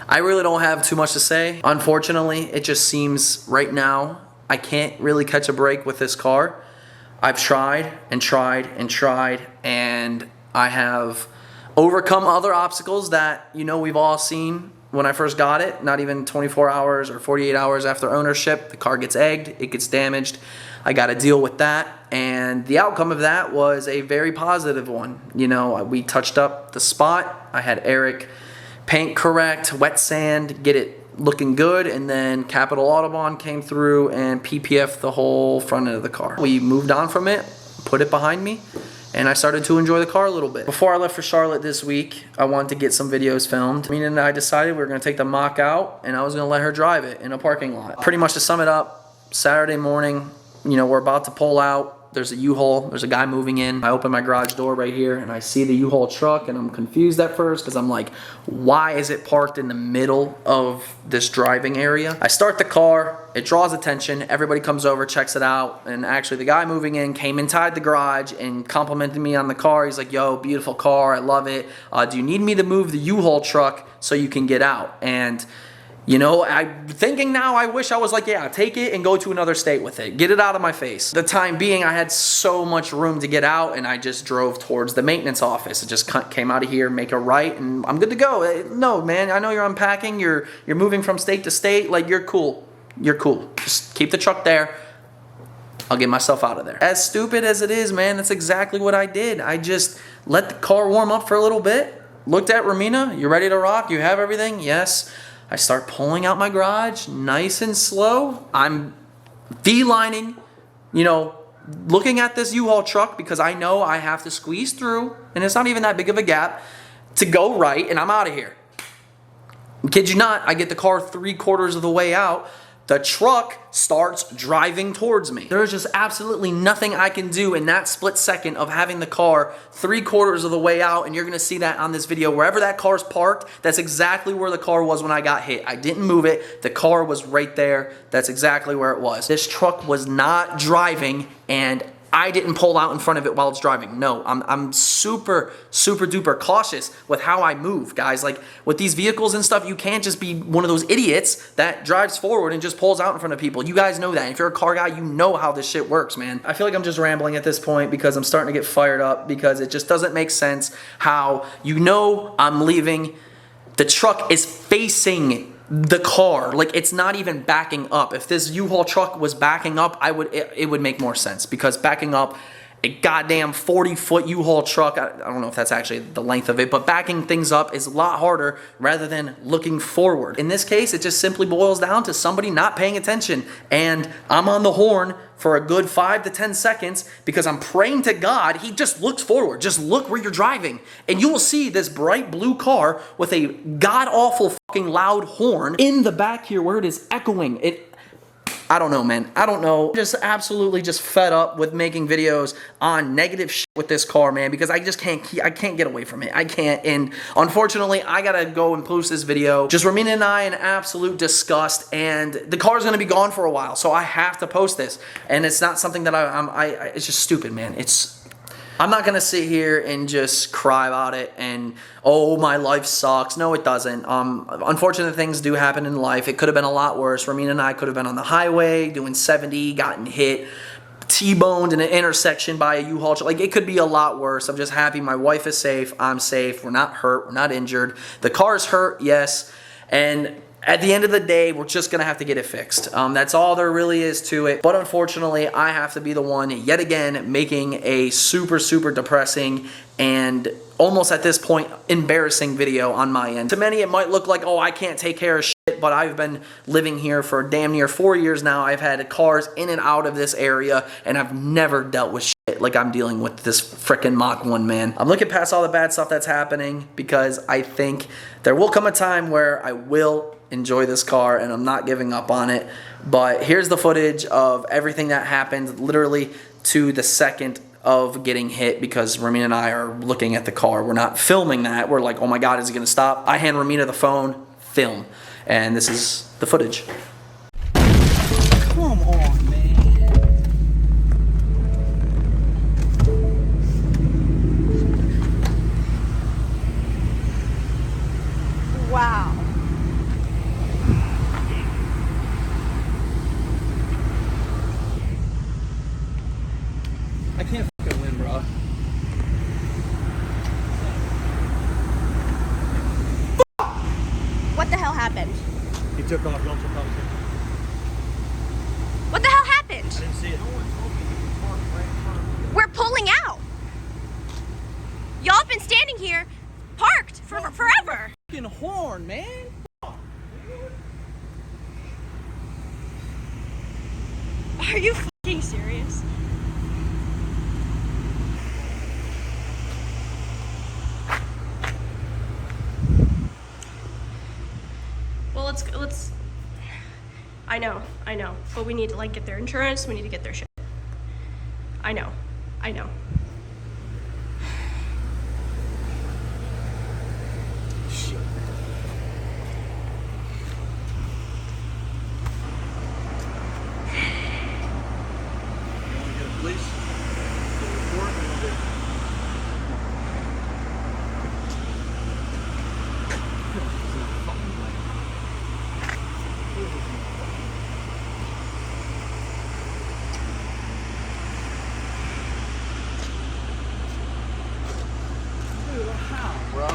I really don't have too much to say. Unfortunately, it just seems right now I can't really catch a break with this car. I've tried and tried and tried, and I have overcome other obstacles that, you know, we've all seen when I first got it. Not even 24 hours or 48 hours after ownership, the car gets egged, it gets damaged. I got to deal with that, and the outcome of that was a very positive one. You know, we touched up the spot. I had Eric paint correct, wet sand, get it looking good, and then Capital Autobahn came through and PPF the whole front end of the car. We moved on from it, put it behind me, and I started to enjoy the car a little bit. Before I left for Charlotte this week, I wanted to get some videos filmed. Mina and I decided we were going to take the Mach out, and I was going to let her drive it in a parking lot. Pretty much to sum it up, Saturday morning, you know, we're about to pull out. There's a U-Haul, there's a guy moving in. I open my garage door right here and I see the U-Haul truck, and I'm confused at first because I'm like, why is it parked in the middle of this driving area? I start the car, it draws attention, everybody comes over, checks it out, and actually the guy moving in came inside the garage and complimented me on the car. He's like, yo, beautiful car, I love it. Do you need me to move the U-Haul truck so you can get out? And you know, I'm thinking now, I wish I was like, yeah, take it and go to another state with it. Get it out of my face. The time being, I had so much room to get out, and I just drove towards the maintenance office. It just came out of here, make a right, and I'm good to go. No, man, I know you're unpacking. You're moving from state to state. Like, you're cool. You're cool. Just keep the truck there. I'll get myself out of there. As stupid as it is, man, that's exactly what I did. I just let the car warm up for a little bit. Looked at Romina. You ready to rock? You have everything? Yes. I start pulling out my garage nice and slow. I'm V-lining, you know, looking at this U-Haul truck because I know I have to squeeze through, and it's not even that big of a gap, to go right, and I'm out of here. Kid you not, I get the car 3/4 of the way out. The truck starts driving towards me. There is just absolutely nothing I can do in that split second of having the car 3/4 of the way out, and you're gonna see that on this video. Wherever that car's parked, that's exactly where the car was when I got hit. I didn't move it. The car was right there. That's exactly where it was. This truck was not driving, and I didn't pull out in front of it while it's driving. No, I'm super, super duper cautious with how I move, guys. Like, with these vehicles and stuff, you can't just be one of those idiots that drives forward and just pulls out in front of people. You guys know that. If you're a car guy, you know how this shit works, man. I feel like I'm just rambling at this point because I'm starting to get fired up because it just doesn't make sense how, you know, I'm leaving. The truck is facing the car, like, it's not even backing up. If this U-Haul truck was backing up, it would make more sense, because backing up a goddamn 40-foot U-Haul truck, I don't know if that's actually the length of it, but backing things up is a lot harder rather than looking forward. In this case, it just simply boils down to somebody not paying attention, and I'm on the horn for a good 5 to 10 seconds because I'm praying to God he just looks forward. Just look where you're driving, and you will see this bright blue car with a god-awful fucking loud horn in the back here where it is echoing. I don't know, man. I don't know. Just absolutely just fed up with making videos on negative shit with this car, man, because I just can't get away from it. I can't, and unfortunately, I gotta go and post this video. Just Romina and I in absolute disgust, and the car's gonna be gone for a while, so I have to post this, and it's not something that it's just stupid, man. I'm not gonna sit here and just cry about it and, oh, my life sucks. No, it doesn't. Unfortunate things do happen in life. It could have been a lot worse. Ramina and I could have been on the highway doing 70, gotten hit, T-boned in an intersection by a U-Haul truck. Like, it could be a lot worse. I'm just happy my wife is safe. I'm safe. We're not hurt. We're not injured. The car's hurt, yes, and at the end of the day, we're just going to have to get it fixed. That's all there really is to it. But unfortunately, I have to be the one, yet again, making a super, super depressing and almost at this point, embarrassing video on my end. To many, it might look like, oh, I can't take care of shit, but I've been living here for damn near 4 years now. I've had cars in and out of this area, and I've never dealt with shit like I'm dealing with this frickin' Mach 1, man. I'm looking past all the bad stuff that's happening because I think there will come a time where I will enjoy this car, and I'm not giving up on it. But here's the footage of everything that happened literally to the second of getting hit, because Ramina and I are looking at the car. We're not filming that. We're like, oh my God, is it gonna stop? I hand Ramina the phone, film. And this is the footage. Come on, man. Wow. took off. Don't took off. What the hell happened? I didn't see it. We're pulling out. Y'all have been standing here, parked for forever. Fucking horn, man. Are you fucking serious? Well, let's. I know, but we need to like get their insurance. We need to get their shit. I know. Shit. You want to get a police? Get a report? You want to get... Dude, how, bro?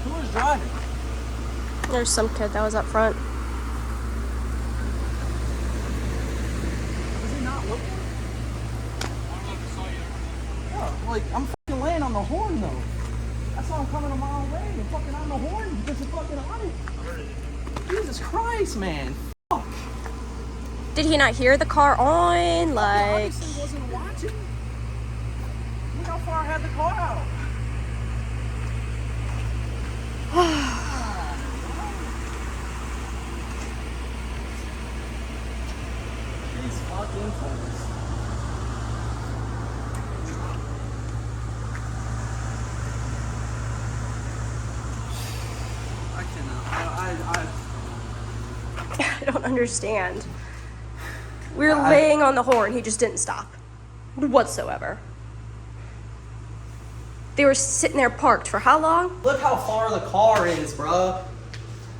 Who was driving? There's some kid that was up front. Was he not looking? Yeah, like, I'm fucking laying on the horn, though. That's why I'm coming a mile away and fucking on the horn because you're fucking on it. Jesus Christ, man. Fuck. Did he not hear the car on? He Like, obviously wasn't watching. Look how far I had the car out. These fucking things. I cannot. I don't understand. We were laying on the horn. He just didn't stop whatsoever. They were sitting there parked for how long? Look how far the car is, bruh.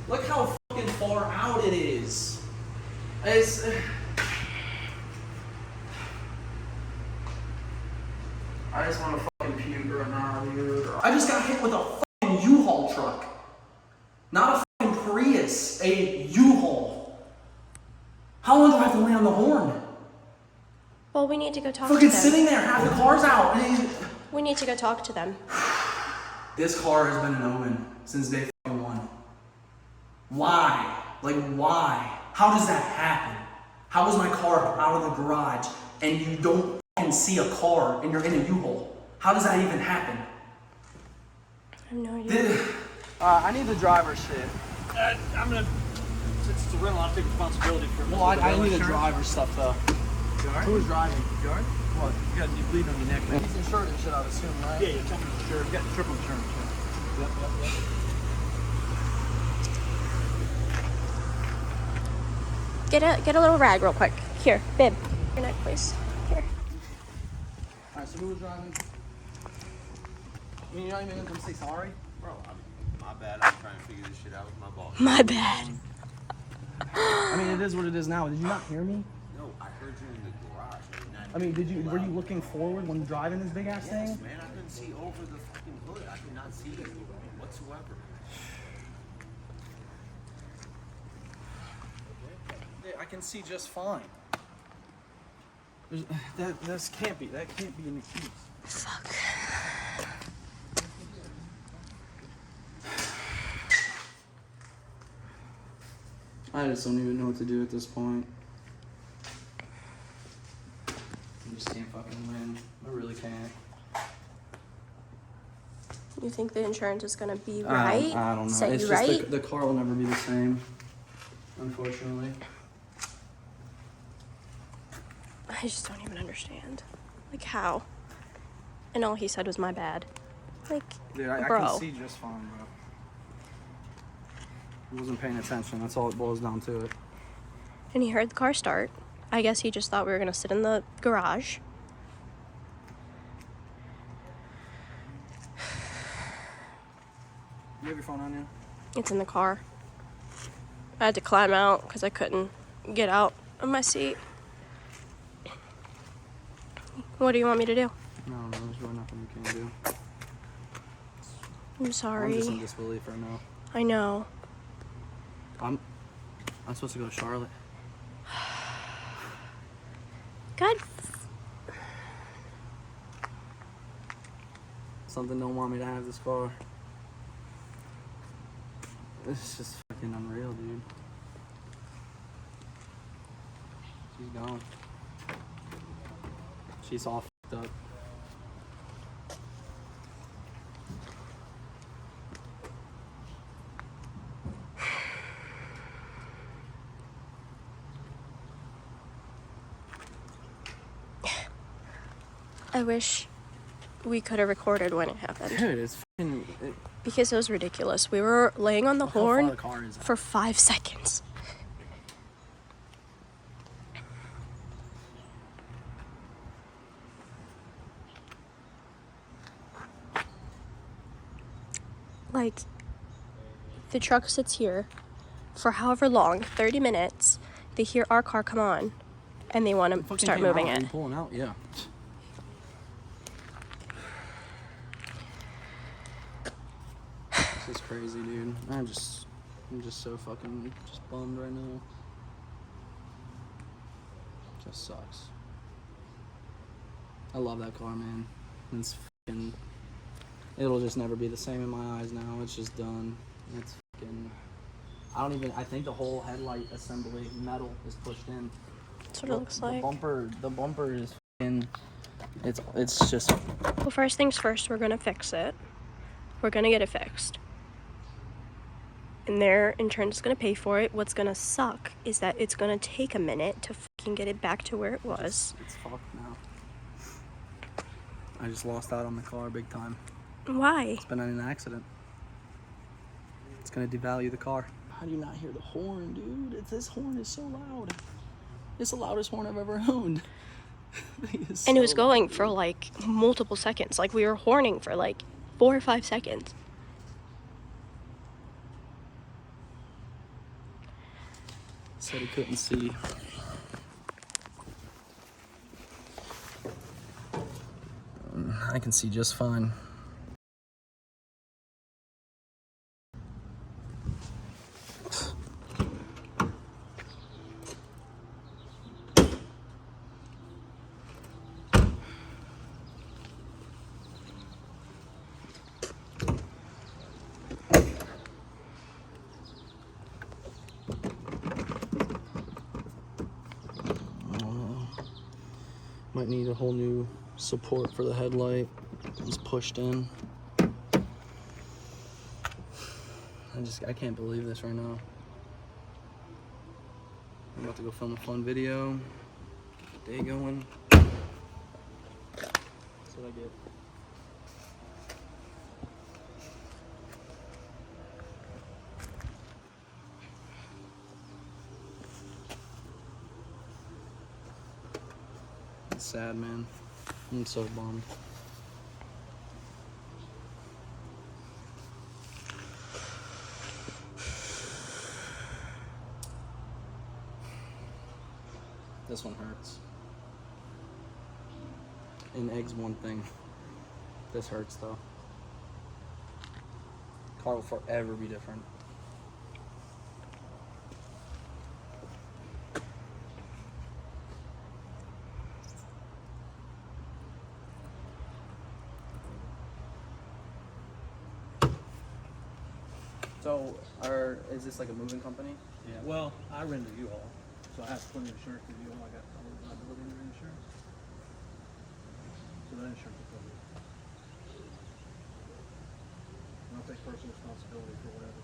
Look how fucking far out it is. It's... I just want to fucking puke right now, dude. I just got hit with a fucking U-Haul truck. Not a fucking Prius, a U-Haul. How long do I have to lay on the horn? Well, we need to go talk to Fucking them. sitting there, half the car's out. We need to go talk to them. This car has been an omen since day fucking one. Why? Like, why? How does that happen? How is my car out of the garage and you don't fucking see a car and you're in a U-Haul? How does that even happen? I have no idea. I need the driver's shit. I'm gonna... Since it's a rental, I'll take responsibility for it. Well, I need the driver's stuff, though. Who was driving? Yard? What? You bleed on your neck. He's insured and shit, I would assume, right? Yeah, you're triple insurance. Got triple insurance. Yep. Get a little rag real quick. Here, babe. Your neck, please. Here. Alright, so who was driving? I mean, you're not even gonna come say sorry? Bro, my bad. I'm trying to figure this shit out with my boss. My bad. I mean, it is what it is now. Did you not hear me? No, I heard you in the garage. I mean, were you looking forward when driving this big ass thing? Yes, man. I couldn't see over the fucking hood. I could not see you whatsoever. I can see just fine. That can't be an excuse. Fuck. I just don't even know what to do at this point. I just can't fucking win. I really can't. You think the insurance is gonna be right? I don't know. Set It's you just right? the car will never be the same, unfortunately. I just don't even understand. Like, how? And all he said was my bad. Like, Dude, I bro. can see just fine, bro. I wasn't paying attention. That's all it boils down to it. And he heard the car start. I guess he just thought we were gonna sit in the garage. You have your phone on you? It's in the car. I had to climb out because I couldn't get out of my seat. What do you want me to do? No, there's really nothing you can do. I'm sorry. I'm just in disbelief right now. I know. I'm supposed to go to Charlotte. God. Something don't want me to have this car. This is just fucking unreal, dude. She's gone. She's all fucked up. I wish we could have recorded when it happened. Dude, it's fucking... Because it was ridiculous. We were laying on the Look how far horn the car is. for 5 seconds. Like, the truck sits here for however long, 30 minutes. They hear our car come on, and they want to Fucking start came moving out. Are it. you pulling out? Yeah. This is crazy, dude. I'm just so fucking just bummed right now. Just sucks. I love that car, man. It's fucking... It'll just never be the same in my eyes now. It's just done. It's fucking... I think the whole headlight assembly metal is pushed in. That's what it looks like. The bumper is fucking... It's just... Well, first things first, we're gonna fix it. We're gonna get it fixed. And their insurance is gonna pay for it. What's gonna suck is that it's gonna take a minute to fucking get it back to where it was. It's fucked now. I just lost out on the car big time. Why? It's been in an accident. It's gonna devalue the car. How do you not hear the horn, dude? This horn is so loud. It's the loudest horn I've ever owned. And it was going for like multiple seconds. Like we were horning for like 4 or 5 seconds. Said he couldn't see. I can see just fine. Might need a whole new support for the headlight. It's pushed in. I can't believe this right now. I'm about to go film a fun video. Get the day going. That's what I get. It's sad, man. I'm so bummed. This one hurts. And egg's one thing. This hurts though. Car will forever be different. So, is this like a moving company? Yeah, well, I render you all, so I have to put in insurance with you all. I got liability in your insurance. So that insurance will cover it. I don't take personal responsibility for whatever.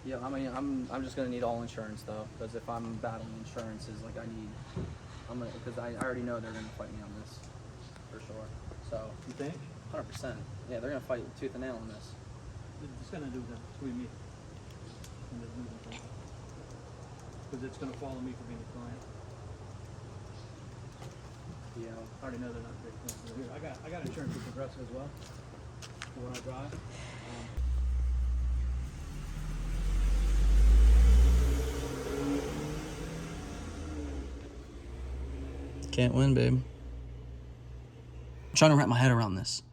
Yeah, I mean, I'm just gonna need all insurance though, because if I'm battling insurances, like because I already know they're gonna fight me on this, for sure. So, You think? 100%. Yeah, they're gonna fight tooth and nail on this. It's gonna do that between me and this moving company. Because it's gonna follow me for being a client. Yeah. I already know they're not big clients. Here, I got insurance with Progressive as well. For when I drive. Can't win, babe. I'm trying to wrap my head around this.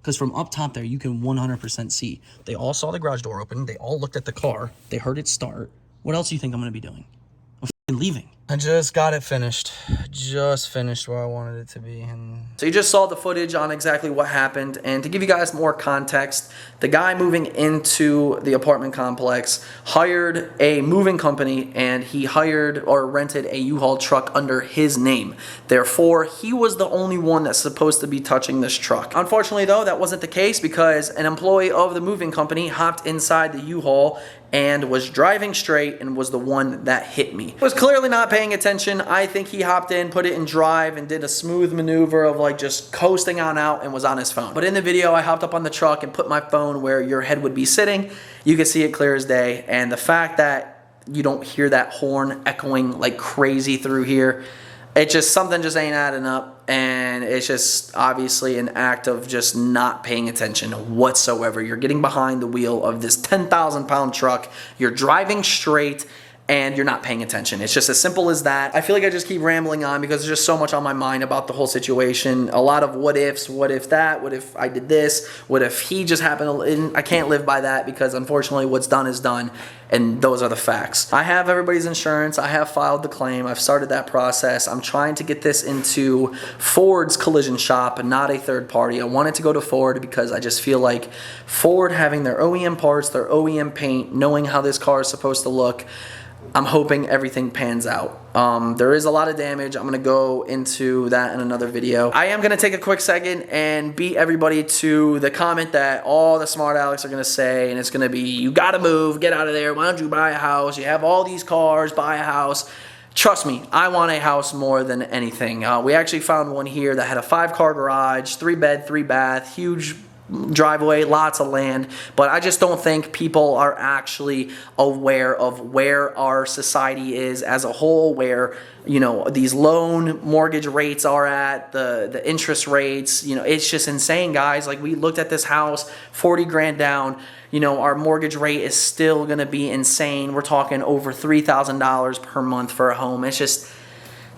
Because from up top there, you can 100% see. They all saw the garage door open. They all looked at the car. They heard it start. What else do you think I'm going to be doing? I'm f***ing leaving. I just got it finished. Just finished where I wanted it to be. And so you just saw the footage on exactly what happened. And to give you guys more context, the guy moving into the apartment complex hired a moving company, and he hired or rented a U-Haul truck under his name. Therefore, he was the only one that's supposed to be touching this truck. Unfortunately, though, that wasn't the case, because an employee of the moving company hopped inside the U-Haul and was driving straight and was the one that hit me. Was clearly not paying attention. I think he hopped in, put it in drive, and did a smooth maneuver of like just coasting on out and was on his phone. But in the video, I hopped up on the truck and put my phone where your head would be sitting. You can see it clear as day. And the fact that you don't hear that horn echoing like crazy through here, it just, something just ain't adding up. And it's just obviously an act of just not paying attention whatsoever. You're getting behind the wheel of this 10,000 pound truck. You're driving straight and you're not paying attention. It's just as simple as that. I feel like I just keep rambling on because there's just so much on my mind about the whole situation. A lot of what ifs, what if that, what if I did this, what if he just happened to, and I can't live by that because unfortunately what's done is done, and those are the facts. I have everybody's insurance. I have filed the claim. I've started that process. I'm trying to get this into Ford's collision shop and not a third party. I want it to go to Ford because I just feel like Ford having their OEM parts, their OEM paint, knowing how this car is supposed to look, I'm hoping everything pans out. There is a lot of damage. I'm going to go into that in another video. I am going to take a quick second and beat everybody to the comment that all the smart Alex are going to say, and it's going to be, you got to move, get out of there. Why don't you buy a house? You have all these cars, buy a house. Trust me, I want a house more than anything. We actually found one here that had a 5-car garage, 3-bed, 3-bath, huge driveway, lots of land, but I just don't think people are actually aware of where our society is as a whole, where, you know, these loan mortgage rates are at, the interest rates. You know, it's just insane, guys. Like, we looked at this house, 40 grand down. You know, our mortgage rate is still going to be insane. We're talking over $3,000 per month for a home. It's just,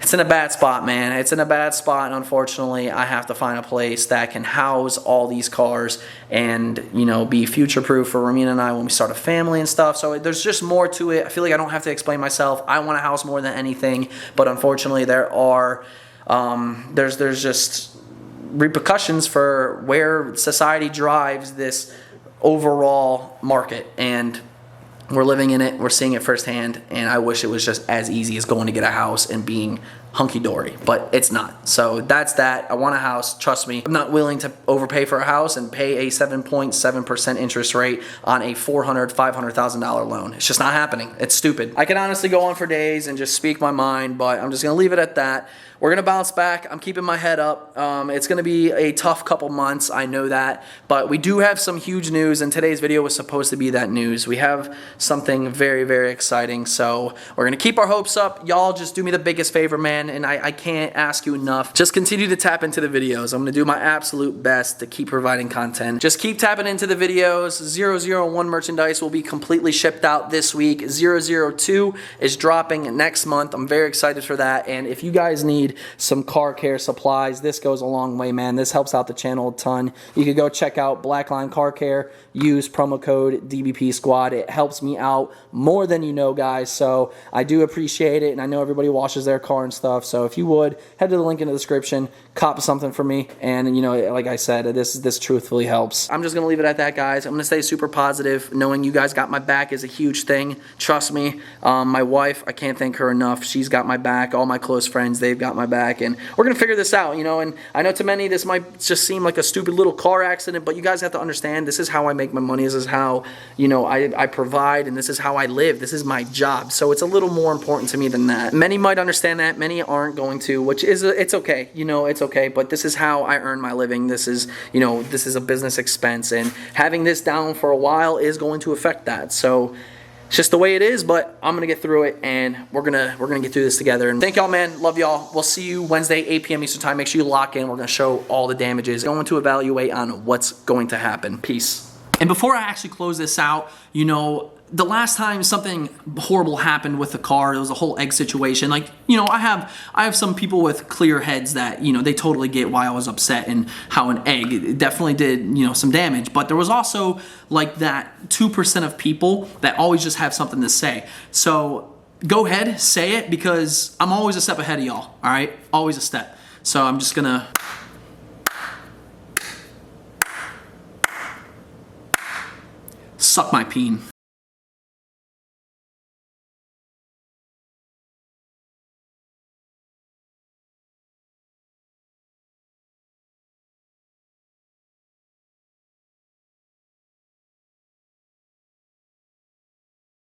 it's in a bad spot, man. It's in a bad spot, and unfortunately, I have to find a place that can house all these cars and, you know, be future-proof for Ramina and I when we start a family and stuff. So there's just more to it. I feel like I don't have to explain myself. I want a house more than anything, but unfortunately, there are, there's just repercussions for where society drives this overall market, and we're living in it, we're seeing it firsthand, and I wish it was just as easy as going to get a house and being hunky-dory, but it's not. So that's that. I want a house, trust me. I'm not willing to overpay for a house and pay a 7.7% interest rate on a $400,000, $500,000 loan. It's just not happening. It's stupid. I can honestly go on for days and just speak my mind, but I'm just gonna leave it at that. We're gonna bounce back. I'm keeping my head up. It's gonna be a tough couple months, I know that, but we do have some huge news, and today's video was supposed to be that news. We have something very, very exciting, so we're gonna keep our hopes up. Y'all just do me the biggest favor, man, and I can't ask you enough. Just continue to tap into the videos. I'm gonna do my absolute best to keep providing content. Just keep tapping into the videos. 001 merchandise will be completely shipped out this week. 002 is dropping next month. I'm very excited for that, and if you guys need some car care supplies, this goes a long way, man. This helps out the channel a ton. You could go check out Blackline Car Care, use promo code DBP Squad. It helps me out more than you know, guys, so I do appreciate it, and I know everybody washes their car and stuff, so if you would, head to the link in the description, cop something for me, and, you know, like I said, this truthfully helps. I'm just gonna leave it at that, guys. I'm gonna stay super positive. Knowing you guys got my back is a huge thing. Trust me. My wife, I can't thank her enough. She's got my back. All my close friends, they've got my back, and we're gonna figure this out, you know. And I know to many this might just seem like a stupid little car accident, but you guys have to understand, this is how I make my money. This is how, you know, I provide, and this is how I live. This is my job, so it's a little more important to me than that. Many might understand that, many aren't going to, which is it's okay, you know, it's okay, but this is how I earn my living. This is, you know, this is a business expense, and having this down for a while is going to affect that. So it's just the way it is, but I'm gonna get through it, and we're gonna get through this together. And thank y'all, man. Love y'all. We'll see you Wednesday, 8 p.m. Eastern time. Make sure you lock in. We're gonna show all the damages, going to evaluate on what's going to happen. Peace. And before I actually close this out, you know, the last time something horrible happened with the car, there was a whole egg situation. Like, you know, I have some people with clear heads that, you know, they totally get why I was upset and how an egg definitely did, you know, some damage. But there was also like that 2% of people that always just have something to say. So go ahead, say it, because I'm always a step ahead of y'all, all right? Always a step. So I'm just gonna... suck my peen.